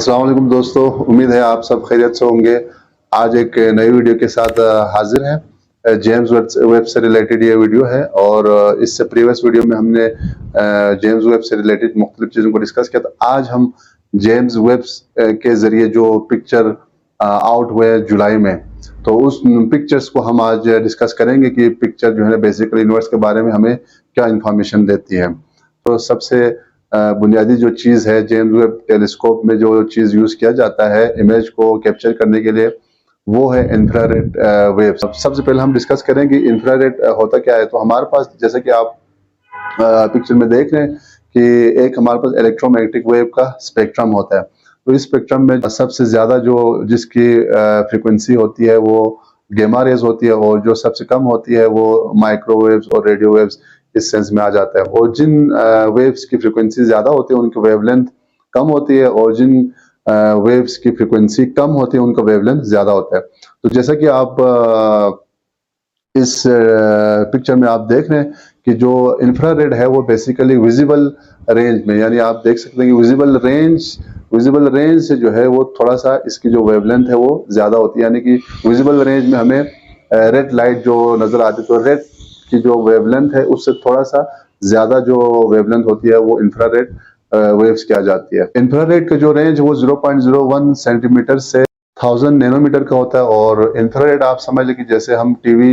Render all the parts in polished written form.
अस्सलाम वालेकुम दोस्तों, उम्मीद है आप सब खैरियत से होंगे। आज एक नई वीडियो के साथ हाजिर हैं। जेम्स वेब से रिलेटेड ये वीडियो है और इससे प्रीवियस वीडियो में हमने जेम्स वेब से रिलेटेड मुख्तलिफ चीज़ों को डिस्कस किया। तो आज हम जेम्स वेब के ज़रिए जो पिक्चर आउट हुए जुलाई में, तो उस पिक्चर्स को हम आज डिस्कस करेंगे कि पिक्चर जो है बेसिकली यूनिवर्स के बारे में हमें क्या इंफॉर्मेशन देती है। तो सबसे बुनियादी जो चीज़ है, जेम्स वेब टेलीस्कोप में जो चीज़ यूज़ किया जाता है इमेज को कैप्चर करने के लिए, वो है इंफ्रारेड वेव। सबसे पहले हम डिस्कस करें कि इंफ्रारेड होता क्या है। तो हमारे पास, जैसे कि आप पिक्चर में देख रहे हैं कि एक हमारे पास इलेक्ट्रोमैग्नेटिक वेव का स्पेक्ट्रम होता है। तो इस स्पेक्ट्रम में सबसे ज़्यादा जो जिसकी फ्रीक्वेंसी होती है वो गेमा रेज होती है, और जो सबसे कम होती है वो माइक्रोवेव्स और रेडियो वेव्स इस सेंस में आ जाता है। और जिन वेव्स की फ्रीक्वेंसी ज़्यादा होती है उनकी वेवलेंथ कम होती है, और जिन वेव्स की फ्रीक्वेंसी कम होती है उनका वेवलेंथ ज़्यादा होता है। तो जैसा कि आप इस पिक्चर में आप देख रहे हैं कि जो इंफ्रारेड है वो बेसिकली विजिबल रेंज में, यानी आप देख सकते हैं कि विजिबल रेंज से जो है वो थोड़ा सा इसकी जो वेवलेंथ है वो ज़्यादा होती है। यानी कि विजिबल रेंज में हमें रेड लाइट जो नज़र आती है, तो रेड की जो वेवलेंथ है उससे थोड़ा सा ज़्यादा जो वेवलेंथ होती है वो इंफ्रारेड वेव्स की आ जाती है। इंफ्रारेड का जो रेंज वो 0.01 सेंटीमीटर से 1000 नैनोमीटर का होता है। और इंफ्रारेड आप समझ लें कि जैसे हम टीवी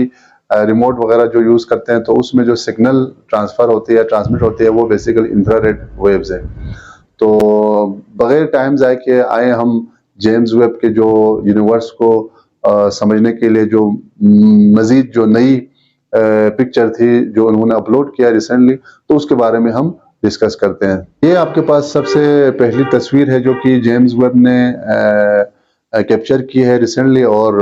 रिमोट वगैरह जो यूज़ करते हैं तो उसमें जो सिग्नल ट्रांसफ़र होती है, ट्रांसमिट होती है, वो बेसिकली इंफ्रारेड वेव्स है। तो बगैर टाइम ज़ाय के आए हम जेम्स वेब के जो यूनिवर्स को समझने के लिए जो मज़ीद जो नई पिक्चर थी जो उन्होंने अपलोड किया रिसेंटली, तो उसके बारे में हम डिस्कस करते हैं। ये आपके पास सबसे पहली तस्वीर है जो कि जेम्स वेब ने कैप्चर की है रिसेंटली और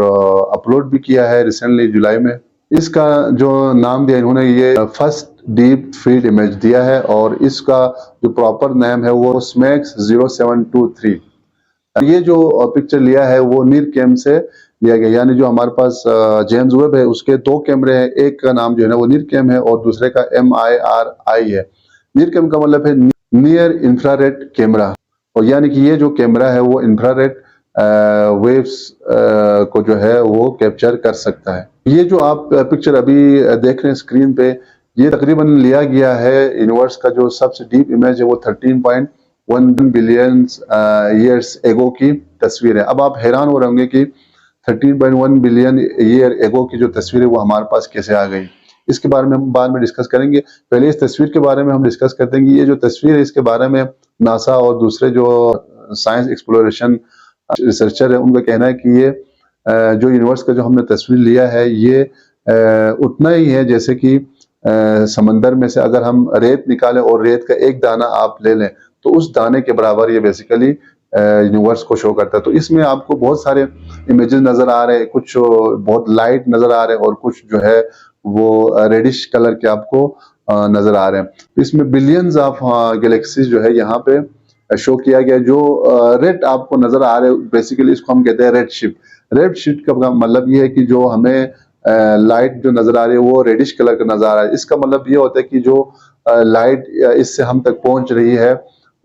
अपलोड भी किया है रिसेंटली जुलाई में। इसका जो नाम दिया इन्होंने, ये फर्स्ट डीप फील्ड इमेज दिया है, और इसका जो प्रॉपर नेम है वो स्मैक्स 0723। ये जो पिक्चर लिया है वो नीरकैम से लिया गया, यानी जो हमारे पास जेम्स वेब है उसके दो कैमरे हैं, एक का नाम जो है ना वो नीरकैम है और दूसरे का MIRI है। नीरकैम का मतलब है नियर इंफ्रारेड कैमरा, और यानी कि ये जो कैमरा है वो इंफ्रारेड वेव्स को जो है वो कैप्चर कर सकता है। ये जो आप पिक्चर अभी देख रहे हैं स्क्रीन पे, ये तकरीबन लिया गया है यूनिवर्स का जो सबसे डीप इमेज है वो 13.1 बिलियन ईयर्स एगो की तस्वीर है। अब आप हैरान हो रहे होंगे कि 13.1 बिलियन ईयर एगो की जो तस्वीर है वो हमारे पास कैसे आ गई। इसके बारे में हम बाद में डिस्कस करेंगे। पहले इस तस्वीर के बारे में हम डिस्कस करते हैं कि ये जो तस्वीर है इसके बारे में नासा और दूसरे जो साइंस एक्सप्लोरेशन रिसर्चर है उनका कहना है कि ये जो यूनिवर्स का जो हमने तस्वीर लिया है ये उतना ही है जैसे कि समंदर में से अगर हम रेत निकालें और रेत का एक दाना आप ले लें तो उस दाने के बराबर ये बेसिकली यूनिवर्स को शो करता है। तो इसमें आपको बहुत सारे इमेजेस नजर आ रहे हैं, कुछ बहुत लाइट नजर आ रहे हैं और कुछ जो है वो रेडिश कलर के आपको नजर आ रहे हैं। तो इसमें बिलियंस ऑफ गैलेक्सीज जो है यहाँ पे शो किया गया। जो रेड आपको नजर आ रहे हैं बेसिकली इसको हम कहते हैं रेड शिफ्ट। रेड शिफ्ट का मतलब ये है कि जो हमें लाइट जो नजर आ रही है वो रेडिश कलर का नजर आ रहा है। इसका मतलब ये होता है कि जो लाइट इससे हम तक पहुंच रही है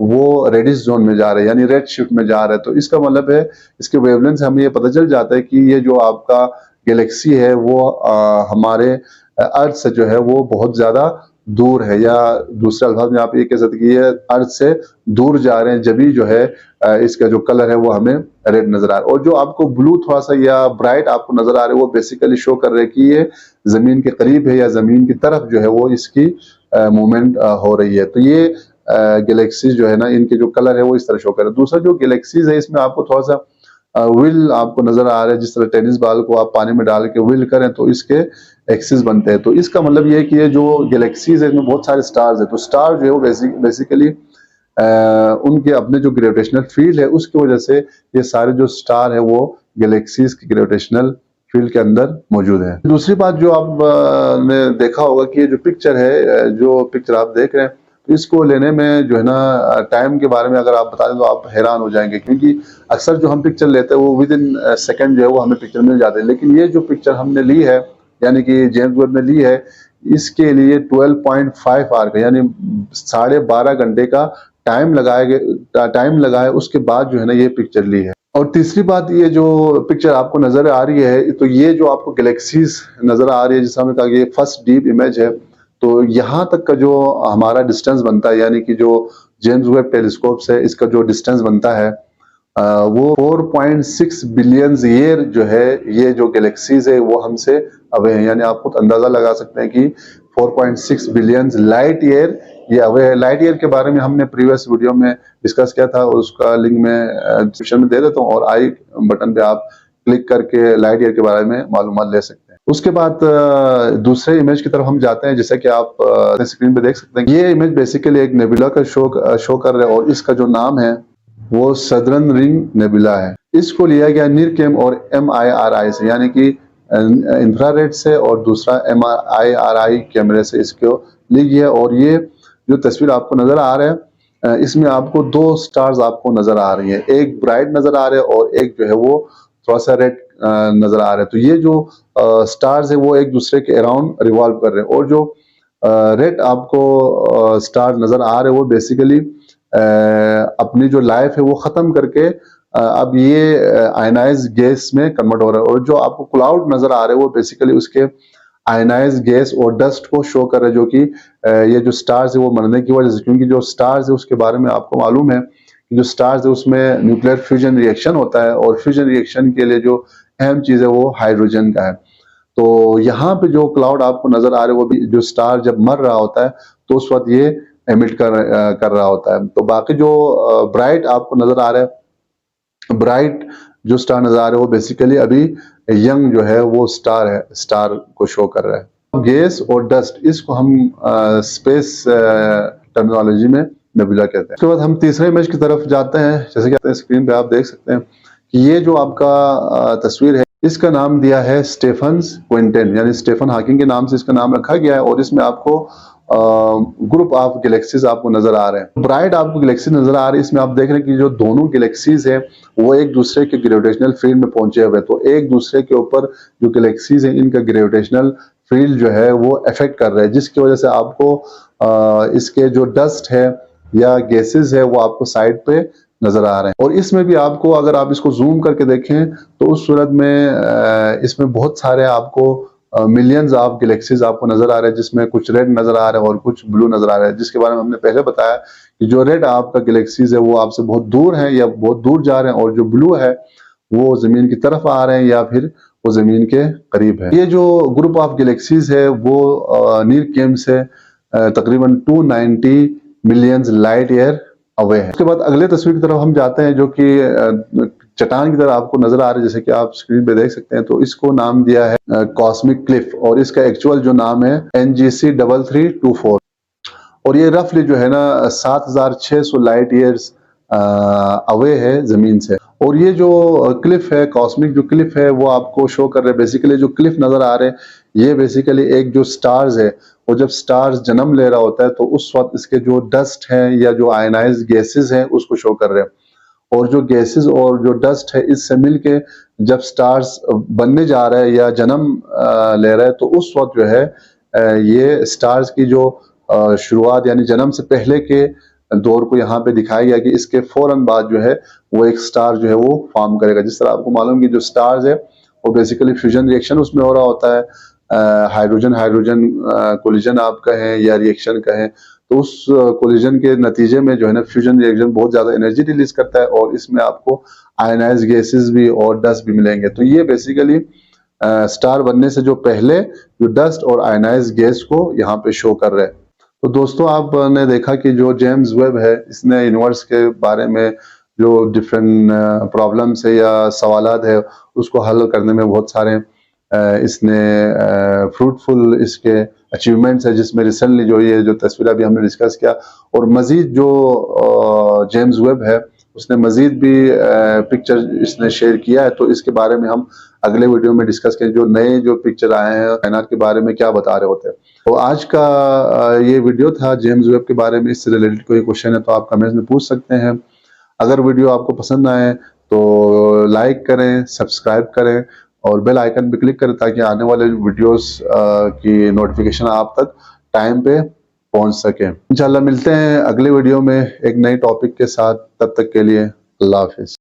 वो रेडिश जोन में जा रहा है, यानी रेड शिफ्ट में जा रहा है। तो इसका मतलब है इसके वेवलेंथ से हमें ये पता चल जाता है कि ये जो आपका गैलेक्सी है वो हमारे अर्थ से जो है वो बहुत ज्यादा दूर है, या दूसरे अल्फाज में आप ये कह सकते हैं कि ये अर्थ से दूर जा रहे हैं, जब भी जो है इसका जो कलर है वो हमें रेड नजर आ रहा है। और जो आपको ब्लू थोड़ा सा या ब्राइट आपको नजर आ रहा है वो बेसिकली शो कर रहे हैं कि ये जमीन के करीब है या जमीन की तरफ जो है वो इसकी मूवमेंट हो रही है। तो ये गैलेक्सीज जो है ना इनके जो कलर है वो इस तरह शो कर रहे हैं। दूसरा जो गैलेक्सीज है इसमें आपको थोड़ा सा व्हील आपको नजर आ रहा है, जिस तरह टेनिस बॉल को आप पानी में डाल के व्हील करें तो इसके एक्सिस बनते हैं। तो इसका मतलब ये है कि ये जो गैलेक्सीज है इसमें बहुत सारे स्टार्स है। तो स्टार जो है वो बेसिकली उनके अपने जो ग्रेविटेशनल फील्ड है उसकी वजह से ये सारे जो स्टार है वो गैलेक्सीज की ग्रेविटेशनल फील्ड के अंदर मौजूद है। दूसरी बात जो आप ने देखा होगा कि ये जो पिक्चर है, जो पिक्चर आप देख रहे हैं, तो इसको लेने में जो है ना टाइम के बारे में अगर आप बता दें तो आप हैरान हो जाएंगे, क्योंकि अक्सर जो हम पिक्चर लेते हैं वो विद इन सेकेंड जो है वो हमें पिक्चर मिल जाते हैं। लेकिन ये जो पिक्चर हमने ली है यानी कि जेम्स वेब ने ली है, इसके लिए 12.5 आवर का यानी 12.5 घंटे का टाइम लगाए उसके बाद जो है ना ये पिक्चर ली है। और तीसरी बात, ये जो पिक्चर आपको नजर आ रही है, तो ये जो आपको गैलेक्सीज नजर आ रही है, जिसमें हमने कहा कि ये फर्स्ट डीप इमेज है, तो यहाँ तक का जो हमारा डिस्टेंस बनता है, यानी कि जो जेम्स वेब टेलीस्कोप से इसका जो डिस्टेंस बनता है वो 4.6 बिलियन ईयर जो है, ये जो गैलेक्सीज है वो हमसे अवे है। यानी आप खुद अंदाजा लगा सकते हैं कि 4.6 बिलियन लाइट ईयर ये अवे है। लाइट ईयर के बारे में हमने प्रीवियस वीडियो में डिस्कस किया था, उसका लिंक मैं डिस्क्रिप्शन में दे देता हूँ, और आई बटन पे आप क्लिक करके लाइट ईयर के बारे में मालूमात ले सकते हैं। उसके बाद दूसरे इमेज की तरफ हम जाते हैं, जैसा कि आप स्क्रीन पे देख सकते हैं। ये इमेज बेसिकली एक नेबुला का शो कर रहा है, और इसका जो नाम है वो सदर्न रिंग नेबुला है। इसको लिया गया निरकेम और MIRI से, यानी कि इंफ्रारेड से, और दूसरा MIRI कैमरे से इसको ली गया। और ये जो तस्वीर आपको नजर आ रहा है, इसमें आपको दो स्टार्स आपको नजर आ रही है, एक ब्राइट नजर आ रहे हैं और एक जो है वो थोड़ा सा रेड नजर आ रहा है। तो ये जो स्टार्स है वो एक दूसरे के अराउंड रिवॉल्व कर रहे हैं, और जो रेड आपको स्टार नजर आ रहे हैं वो बेसिकली अपनी जो लाइफ है वो खत्म करके अब ये आयनाइज गैस में कन्वर्ट हो रहा है। और जो आपको क्लाउड नजर आ रहे हैं वो बेसिकली उसके आयनाइज गैस और डस्ट को शो कर रहे हैं, जो कि ये जो स्टार्स है वो मरने की वजह से, क्योंकि जो स्टार्स है उसके बारे में आपको मालूम है कि जो स्टार्स है उसमें न्यूक्लियर फ्यूजन रिएक्शन होता है, और फ्यूजन रिएक्शन के लिए जो अहम चीज है वो हाइड्रोजन का है। तो यहाँ पे जो क्लाउड आपको नजर आ रहे हैं वो भी, जो स्टार जब मर रहा होता है तो उस वक्त ये एमिट कर रहा होता है। तो बाकी जो ब्राइट आपको नजर आ रहा है, ब्राइट जो स्टार नजर आ रहे हैं वो बेसिकली अभी यंग जो है वो स्टार को शो कर रहा है। गैस और डस्ट, इसको हम स्पेस टर्मिनोलॉजी में नेबुला कहते हैं। उसके बाद हम तीसरे इमेज की तरफ जाते हैं। जैसे कि स्क्रीन पे आप देख सकते हैं कि ये जो आपका तस्वीर है, इसका नाम दिया है स्टेफन्स क्विंटन, यानी स्टेफन हॉकिंग के नाम से इसका नाम रखा गया है। और इसमें आपको ग्रुप ऑफ गैलेक्सीज आपको नजर आ रहे हैं, ब्राइट आपको गैलेक्सी नजर आ रही है। इसमें आप देख रहे हैं कि जो दोनों गैलेक्सीज है वो एक दूसरे के ग्रेविटेशनल फील्ड में पहुंचे हुए, तो एक दूसरे के ऊपर जो गैलेक्सीज है इनका ग्रेविटेशनल फील्ड जो है वो इफेक्ट कर रहा है, जिसकी वजह से आपको इसके जो डस्ट है या गैसेस है वो आपको साइड पे नजर आ रहे हैं। और इसमें भी आपको, अगर आप इसको जूम करके देखें तो उस सूरत में इसमें बहुत सारे आपको मिलियंस ऑफ गैलेक्सीज आपको नजर आ रहे हैं, जिसमें कुछ रेड नजर आ रहे हैं और कुछ ब्लू नजर आ रहे हैं, जिसके बारे में हमने पहले बताया कि जो रेड आपका गैलेक्सीज है वो आपसे बहुत दूर है या बहुत दूर जा रहे हैं, और जो ब्लू है वो जमीन की तरफ आ रहे हैं या फिर वो जमीन के करीब है। ये जो ग्रुप ऑफ गैलेक्सीज है वो नीरकेम से तकरीबन 290 मिलियन लाइट ईयर अवे है। उसके बाद अगले तस्वीर की तरफ हम जाते हैं, जो कि चट्टान की तरह आपको नजर आ रहा है, जैसे कि आप स्क्रीन पे देख सकते हैं। तो इसको नाम दिया है कॉस्मिक क्लिफ, और इसका एक्चुअल जो नाम है NGC 3324, और ये रफली जो है ना 7600 लाइट ईयर्स अवे है जमीन से। और ये जो क्लिफ है, कॉस्मिक जो क्लिफ है, वो आपको शो कर रहे हैं। बेसिकली जो क्लिफ नजर आ रहे हैं ये बेसिकली एक जो स्टार्स है, वो जब स्टार्स जन्म ले रहा होता है तो उस वक्त इसके जो डस्ट है या जो आयनाइज गैसेस हैं उसको शो कर रहे हैं। और जो गैसेस और जो डस्ट है इससे मिलके जब स्टार्स बनने जा रहा है या जन्म ले रहा है, तो उस वक्त जो है ये स्टार्स की जो शुरुआत यानी जन्म से पहले के दौर को यहाँ पे दिखाया गया कि इसके फौरन बाद जो है वो एक स्टार जो है वो फॉर्म करेगा। जिस तरह आपको मालूम कि जो स्टार्स है वो बेसिकली फ्यूजन रिएक्शन उसमें हो रहा होता है, हाइड्रोजन हाइड्रोजन कोलिजन आप कहें या रिएक्शन कहें, तो उस कोलिजन के नतीजे में जो है ना फ्यूजन रिएक्शन बहुत ज्यादा एनर्जी रिलीज करता है, और इसमें आपको आयनाइज गैसेस भी और डस्ट भी मिलेंगे। तो ये बेसिकली स्टार बनने से जो पहले जो डस्ट और आयनाइज गैस को यहाँ पे शो कर रहे हैं। तो दोस्तों आपने देखा कि जो जेम्स वेब है इसने यूनिवर्स के बारे में जो डिफरेंट प्रॉब्लम्स है या सवालात है उसको हल करने में बहुत सारे इसने फ्रूटफुल इसके अचीवमेंट्स है, जिसमें रिसेंटली जो ये जो तस्वीर अभी हमने डिस्कस किया, और मजीद जो जेम्स वेब है उसने मजीद भी पिक्चर इसने शेयर किया है। तो इसके बारे में हम अगले वीडियो में डिस्कस करें, जो नए जो पिक्चर आए हैं कायनात के बारे में क्या बता रहे होते हैं। तो आज का ये वीडियो था जेम्स वेब के बारे में। इससे रिलेटेड कोई क्वेश्चन है तो आप कमेंट्स में पूछ सकते हैं। अगर वीडियो आपको पसंद आए तो लाइक करें, सब्सक्राइब करें और बेल आइकन पे क्लिक करें, ताकि आने वाले वीडियोस की नोटिफिकेशन आप तक टाइम पे पहुंच सके। इंशाल्लाह मिलते हैं अगले वीडियो में एक नए टॉपिक के साथ, तब तक के लिए अल्लाह हाफिज।